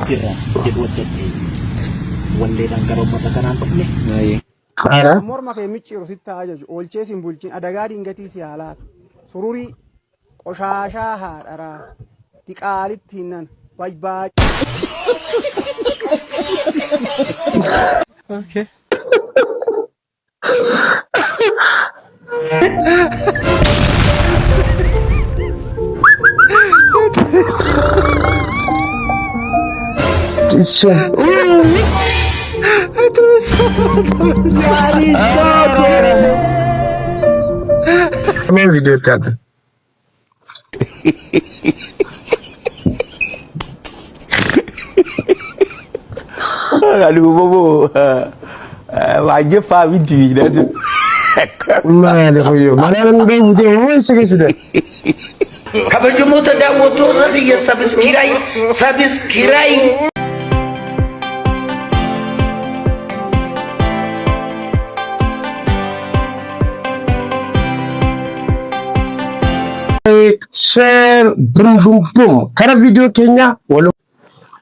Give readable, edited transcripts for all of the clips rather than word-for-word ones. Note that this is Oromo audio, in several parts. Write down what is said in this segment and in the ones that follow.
jira jedhu hojjette walleedhaan gara uummata kanaan dhufne. Morma kee micciiru sitti ajaju oolchee sin bulchin adagaa dingatii si haalaat sururii qoshaashaa haadharaa diqaalitti hinnan baybaa. Okay. Main video kan. Aduh bobo. Wajib pak video dah tu. Mana koyo. Mana nang video mana sih sudah. Kabajmu tidak motor tapi ya subscribe. Share boom. Karena video kenya walau.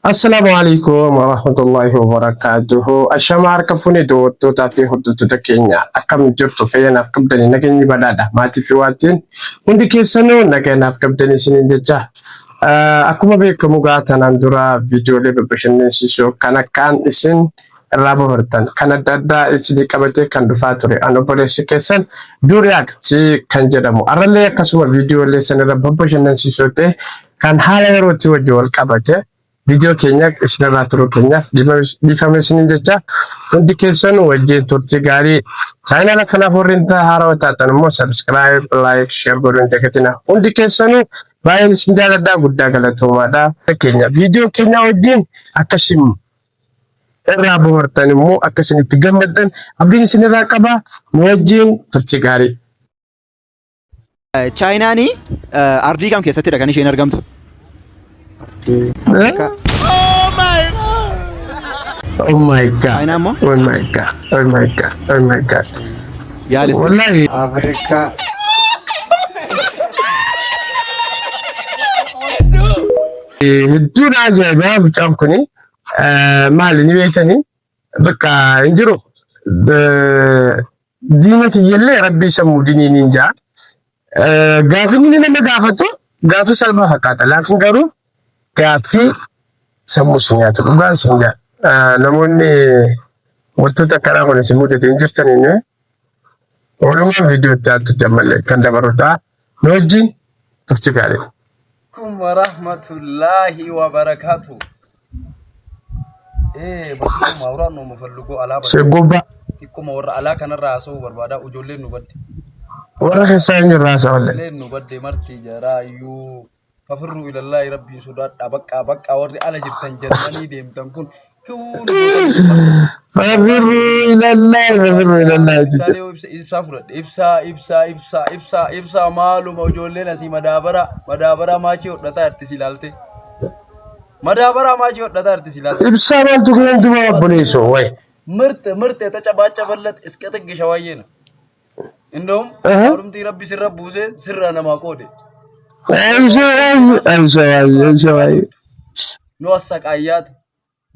Assalamualaikum warahmatullahi wabarakatuh. Ashamar kafune do to tafi hudu to kenya. Akam jirto fayana kabdani nagani badada. Mati fi watin. Undi kesano nagana kabdani sinin deja. Aku mabe kamuga tanandura video lebe bashanen siso kanakan isin rabo hortan. Kanadada itsi kabate kandufatore anopole sikesan duriak ci kanjadamu. Aralle kasuma video lesson rabo bashanen siso te kan halero ti wajol kabate. Video kenya isnarratro kenya difamation jecha indication wajje turti gari channel kana forrinta harawata tanmo subscribe like share godon teketina indication bayan sindala da gudda galato mada kenya video kenya wajin akasim rabo hortanimo akasin tigamadan abdin siniraqaba wajin turti gari Chaayinaanii ardii kam keessatti dhaqanii isheen argamtu? Oh my god. China mo? Oh my god. Yaalis. Wallahi Afrika. hedduu ajaa'ibaa bucaan kuni maali ni beekani bakka hin jiru diina kiyyallee rabbii sammuu diniin hin jaa gaafii inni nama gaafatu gaafii salphaa fakkaata laakiin garuu gaafii sammuu sun nyaatu dhugaan sun jaa namoonni wantoota karaa kun isin mudate hin jirtaniin walumaa viidiyoo itti aatu jammalee kan dabarutaa nu wajjin turti gaarii. warahmatullahi wabarakatuh. Basuma mawraan nu mufallugo alaa Segobba. Tikkuma warra alaa kanarraa haasa'uu barbaada ijoolleen nu badde. Warra keessaa hin jirraa sa'olle. Ijoolleen nu badde marti jaraayyuu fafirru ilallahi rabbiin sodaadha bakka warri ala jirtan jennanii deemtan kun Fafirru ilallahi. Ibsaa fudhadhe ibsaa maaluma ijoolleen asii madaabara maachii hodhataa artis ilaalte. Madaabara maachii hodhataa artis ilaalte. Ibsaa maaltu kan duba abboleessoo wayi. ምርጥ የተጨባጨበለት እስከ ጥግ ሸዋዬ ነው። እንደውም አሩምቲ ረቢ ሲረብ ውሴ ስራ ነማቆደ አይሸዋይ ነው አሰቃያት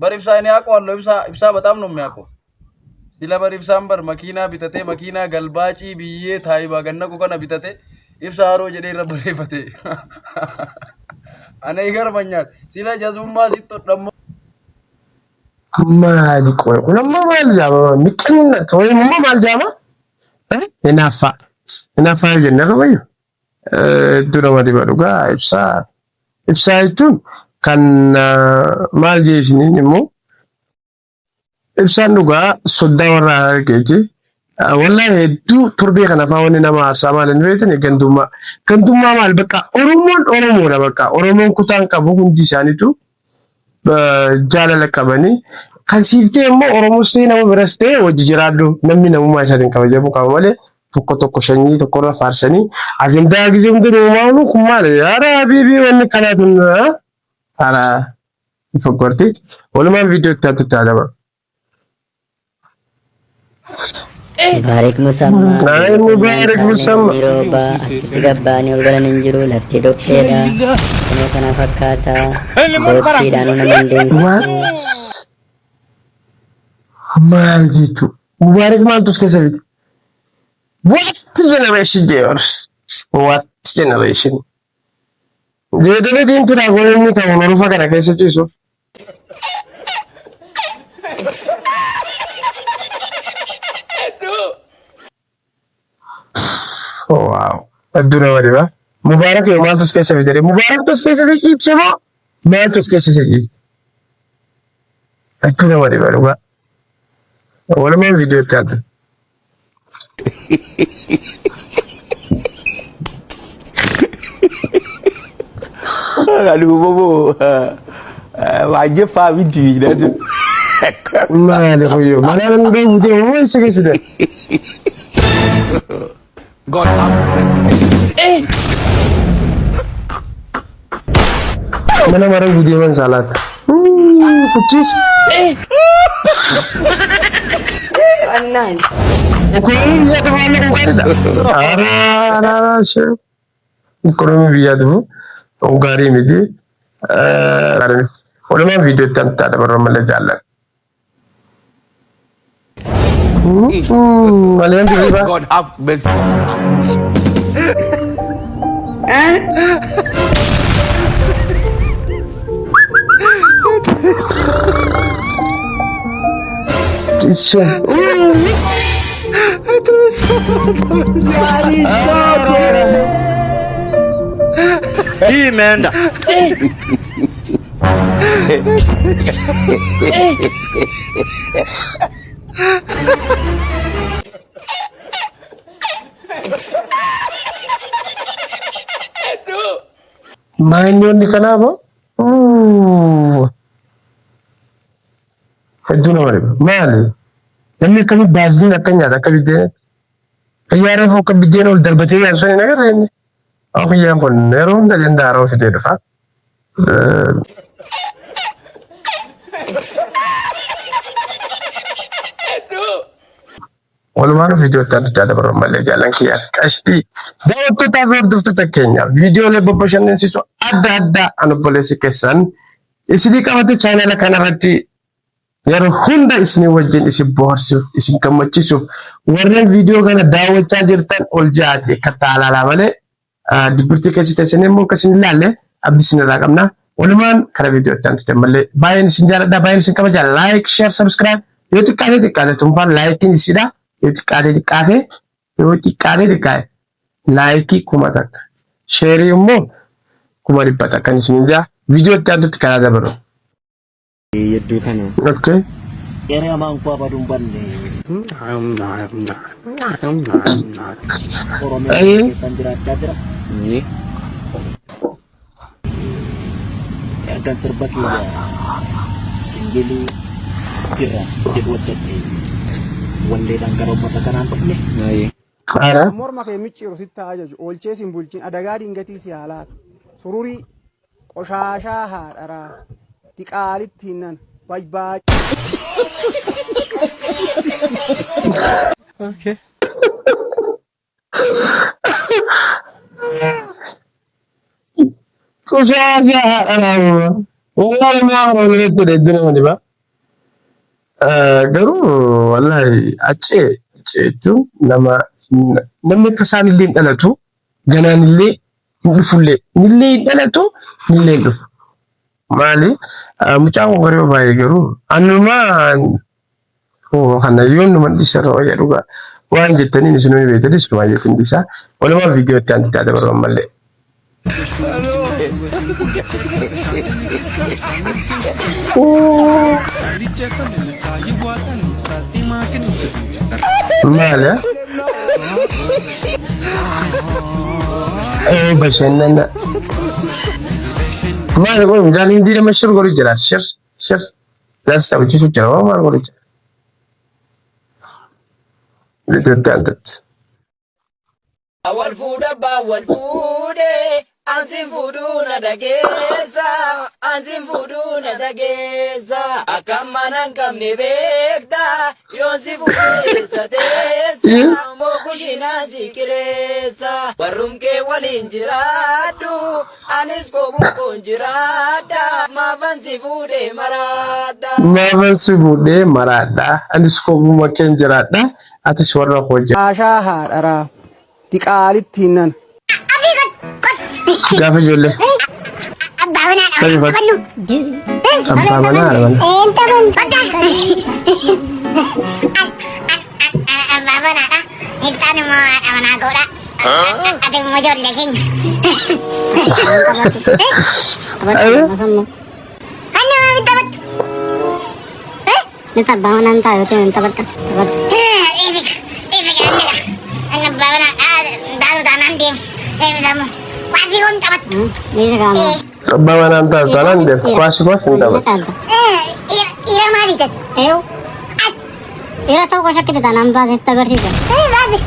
በሪብሳ እኔ አውቀዋለሁ። ኢብሳ በጣም ነው የሚያውቀው። ሲለ በሪብሳም በር መኪና ቢተቴ መኪና ገልባጪ ብዬ ታይባ ገነቁ ከነ ቢተቴ ኢብሳ አሮ ጀዴ ረበሬፈቴ አነ ይገርመኛል። ሲለ ጀዙማ ሲጦ ደሞ Maali qoy kunamma maal jaama miqqinnet wayim immoo maal jaama hinaffa jenna qabayyo dura wadi badhugaa ibsaa jechuun kan maal jeesiniin immoo ibsaan dhugaa soddaa warra argeeti wallahi hedduu turbee kana faa wanni nama aarsaa maal hin beekne gandummaa maal bakka oromoodha bakka oromoon kutaan qabu hundi isaaniitu jaalala qabanii kan siiftee immoo oromoostee nama biras ta'e wajji jiraadhu namni namummaa isaatiin kabajamu qaba malee tokko shanyii tokkorra faarsanii ajandaa gisee hundi uumamu kun maali ara habiibii wanni kanaatun ara ifagorti walumaan viidiyoo itti adda adda Mubarak musamma. Ay, mubarak musamma. Niroba. Gabbani ulgalan injiru lafti dokteedha. Kunoo kana fakkaata. Boottiidhaan naman deemsisu. What? Maal jechuudha? Mubarak maaltu as keessa fide? What generation dears? What generation? Jedhanii diimtuudha goononni kan unurufa kana keessa ciisuuf. Oh wow. Adduna wali ba? Mubarak yoo maaltu as keessa fide? Mubarak as keessa si ciibse moo? Maaltu as keessa si ciibse? Adduna wali ba dhugaa? Walumaa viidiyoo itti adda. Aduh bobo. Wajib Pak Widi dah tu. Maali koyo. Malaman ba video mo sige sudah. God have mercy. Mana marah video man salat. Kucis. Anan. Ko ya to wala ko kada. Ara sure. Ko biya tu. Ugari midi. Wala man video tanta da baro mala jalan. Wala yan ba? God have mercy. Isso. Imeenda. Main yun ni kanabo? Aduh nama dia, mana? Namanya kami bazin akan nyata kami dia. Kayaknya aku kami dia nol terbati yang soalnya negara ini. Aku yang pun neron dan yang darah itu dia fat. Walumaa video tadi ada bermain jalan kia. Kasti. Dan itu tak Kenya. Video lebih pasien sih so ada anu boleh si kesan. Isi di kawat channel akan nanti. Yaro hunda isni wajin isi borsuf isi kamachisuf. Warna video kana dawo charger tan oljaati katala la male. Di burti kasi tesene mo kasi nilale abdi sinaragamna. Walumaa kara video tadi temale. Bayan sinjara da bayan sin kamaja like share subscribe. Yoti kade tumfan like ini sida. Yoti kade like kuma tak share mo kuma dipatakan sinja video tadi tikada baru. Yeddu kana. Okay. Ere amang pa padumban ni. Orome sanjira cajra. Ni. Akan terbagi ya. Singgili kira dibuat jadi. Wande dan karo matakanan pefne. Nai. Ara. Morma kee micciiru sitti ajaju oolchee sin bulchin adagaa dingatii si haalaat sururii qoshaashaa haadharaa diqaalitti hinnan baybaac. Okay. Kusaja haadharaa. Wallahi maamro leetu deeddina mani ba. Garuu wallahi acee jechuun namni akka isaan illee hin dhalatu ganaan illee hin dhufullee illee hin dhalatu illee hin dhufu. Maali? Mucaan kun garuu baay'ee garuu anumaan kana yoon numan dhisarra wayya dhugaa waan jettaniin isin ho'i beektanis numaa jettiin dhiisaa walumaa viidiyoo itti aanti taate barbaadu mallee. Maala? Bashannana. Maala kun midhaan hindi naman sure godhu jira. Sure. That's the which is jira. Waan maal godhu jira. Little talented. Awal fuudha baawwal fuudhee Ansin fuduna dageza, ansin fuduna dageza. Akamanan kamne bekda, yonsi fudesa desa. Mokushina zikiresa, barumke walinjiradu. Anis kobu konjirada, mavansi fude marada. Mavansi fude marada, anis kobu makenjirada. Atis warra hoja. Asha haadhara diqaalitti hinnan. Gaafa ijoollee. Abbaa manaa dhabannu. Abbaa manaa dhabannu. Abbaa manaadha. Iltaan immoo haadha manaa godha. Ati immoo ijoollee keenya. Kan nama taphattu. Ini abbaa manaa hin taa'e yookiin taphatta. Ifik angela. Ani abbaa manaa daanu taanaan deemu. Deemu. Waasi kun taphattu. Bisa kamu. Abbaa manaa hin taa'e taanaan deemu. Waasi kun hin taphattu. Ira maali tati? Ira tahu kau sakit itu nampak Instagram sih. Baasi.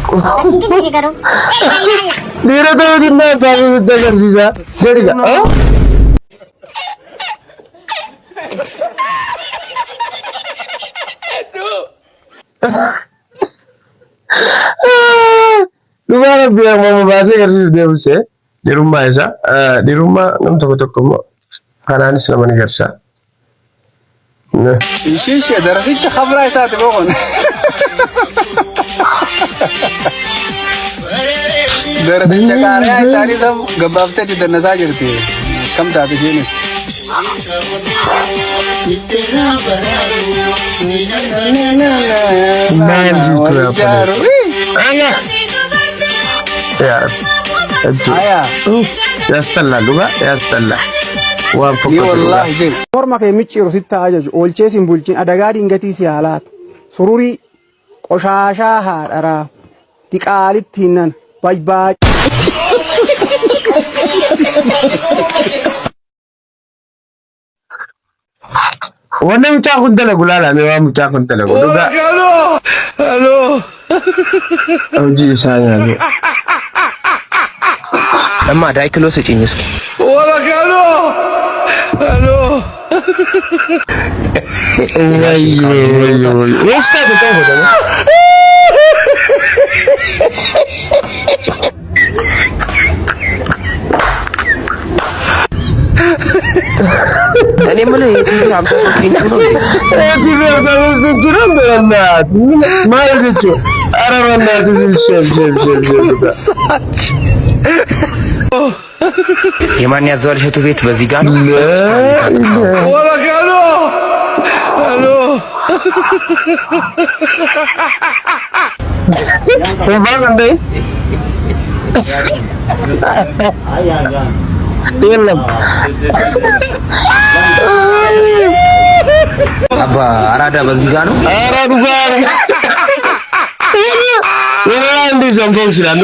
Gini karo. Dira tahu dinna baasi Instagram sih sa. Seriga. Lumana biar mau membahas kerja dia bisa di rumah ya, di rumah nam toko-toko mau kanan selama ni kerja. Nah, Isin siya darasin siya kabra sa ate bokon. Darasin siya kaya sari sa gabafte di dana sa jirti. Kam dati sini. ya, Ayah. ya setelah lupa, ya setelah. Ni wallahi jin. Morma kee micciiru sitti ajaju oolchee sin bulchin adagaa dingatii si haalaatu sururii qoshaashaa haadharaa diqaalitti hinnan baybaa. Wanda mucaa kun dalagu laala mee waa mucaa kun dalagu dhugaa. Halo. Hojii isaa nyaatu. Amma ዳይ ኪሎ ስጪኝ እስኪ። Wayyo. Wasta da kawo da. እኔ የምልህ የቲቪ 53 ኢንች ነው እንዴ? የቲቪ 53 ኢንች ነው በእናት ማለት እኮ ኧረ በእናትህ የማን ያዘዋል እሸቱ ቤት በዚህ ጋር ነው? የለም አባ አራዳ በዚህ ጋር ነው? ኧረ ዱጋር ወላሂ ዘንቦ ይችላል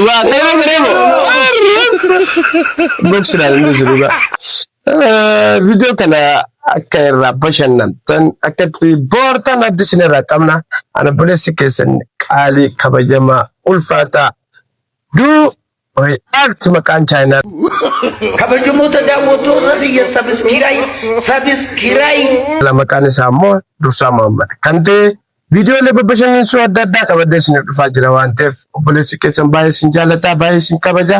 box la እንደዚህ ዱጋ ቪዲዮ ከላ አከራ በሸነንተን አከቲ ቦርታን አዲስ ነራ ቀምና አነበለስ ከሰን ቃሊ ከበጀማ ኡልፋታ ዱ ወይ አክት መካን ቻይና ከበጀሞ ተዳወቶ ረፍየ ሰብስክራይ ለመካን ሳሞ ዱርሳ መሐመድ ከንቴ ቪዲዮ ለበበሸን ሱ አዳዳ ከበደስ ነው ፋጅራ ዋንተፍ ፖሊስ ከሰን ባይስ እንጃለታ ባይስ ከበጃ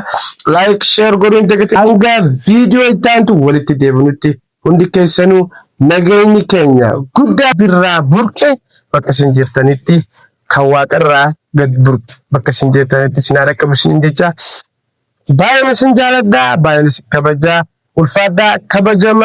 ላይክ ሼር ጎሪን ተገተ አንጋ ቪዲዮ ይታንቱ ወልት ደብኑት ሁንዲ ከሰኑ ነገኝ ከኛ ጉዳ ቢራ ቡርኬ በከሰን ጅርተንቲ ከዋቀራ ገድቡርክ በከሰን ጅርተንቲ ሲናረከብሽን እንጀቻ ባይስ እንጃለዳ ባይስ ከበጃ ኡልፋዳ ከበጀማ